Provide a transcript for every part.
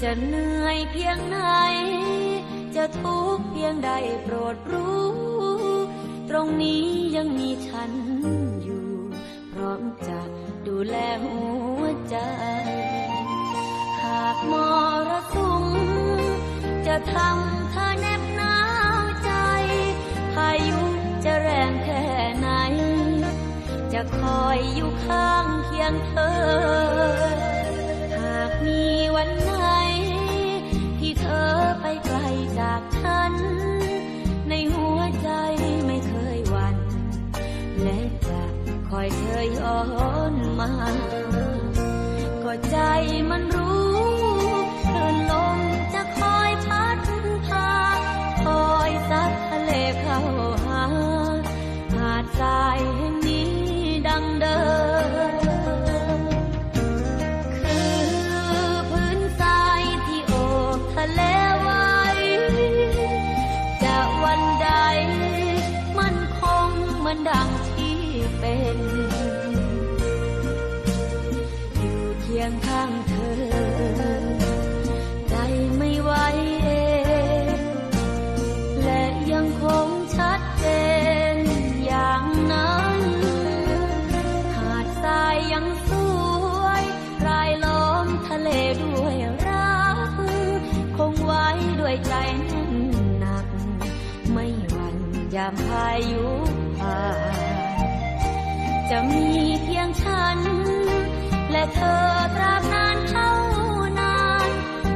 จะเหนื่อยเพียงไหนจะทุกข์เพียงใดโปรดรู้ตรงนี้ยังมีฉันอยู่พร้อมจะดูแลหัวใจหากมรสุมจะทำเธอแนบหนาวใจพายุจะแรงแค่ไหนจะคอยอยู่ข้างเคียงเธอหากมีวันไหนที่เธอไปไกลจากฉันในหัวใจไม่เคยหวั่นและจะคอยเธอย้อนมาก็ใจมันรู้คลื่นลมจะคอยพัดพาคอยซัดทะเลเข้าหาหาดทรายแห่งนี้ดังเดิมคือพื้นทรายที่โอบทะเลไว้จะวันใดมันคงเหมือนดังที่เป็นอยู่เคียงข้างเธอใจไม่ไหวเองและยังคงชัดเจนอย่างนั้นหาดทรายยังสวยรายล้อมทะเลด้วยรักคงไว้ด้วยใจแน่นหนักไม่หวั่นยามพายุผ่านจะมีเพียงฉันและเธอตราบนานเท่านาน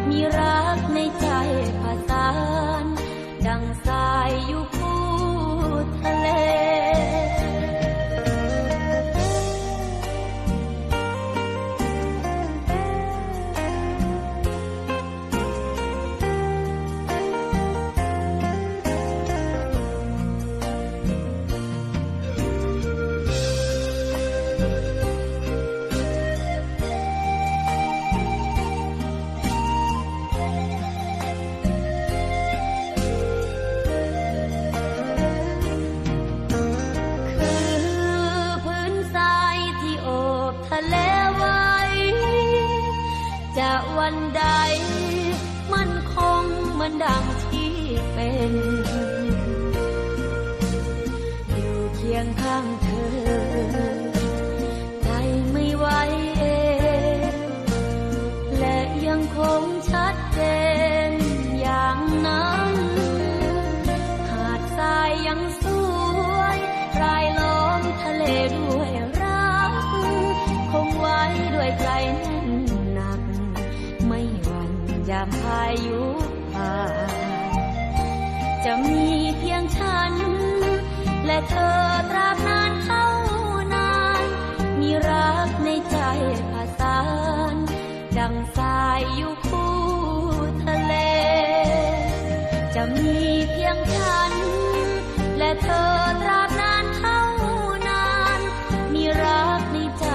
มีรักในใจผสานดังทรายอยู่คู่ทะเลจะวันใดมันคงเหมือนดังที่เป็นอยู่เคียงข้างเธอใจไม่ไหวเองและยังคงชัดเจนอย่างนั้นหาดทรายยังสวยรายล้อมทะเลด้วยรักคงไว้ด้วยใจแน่นหนักไม่หวั่นยามพายุผ่านจะมีเพียงฉันและเธอตราบนานเท่านานมีรักในใจผสานดังทรายอยู่คู่ทะเลจะมีเพียงฉันและเธอตราบนานเท่านานมีรักในใจ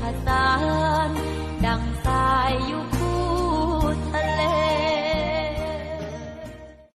ผสานดังทรายอยู่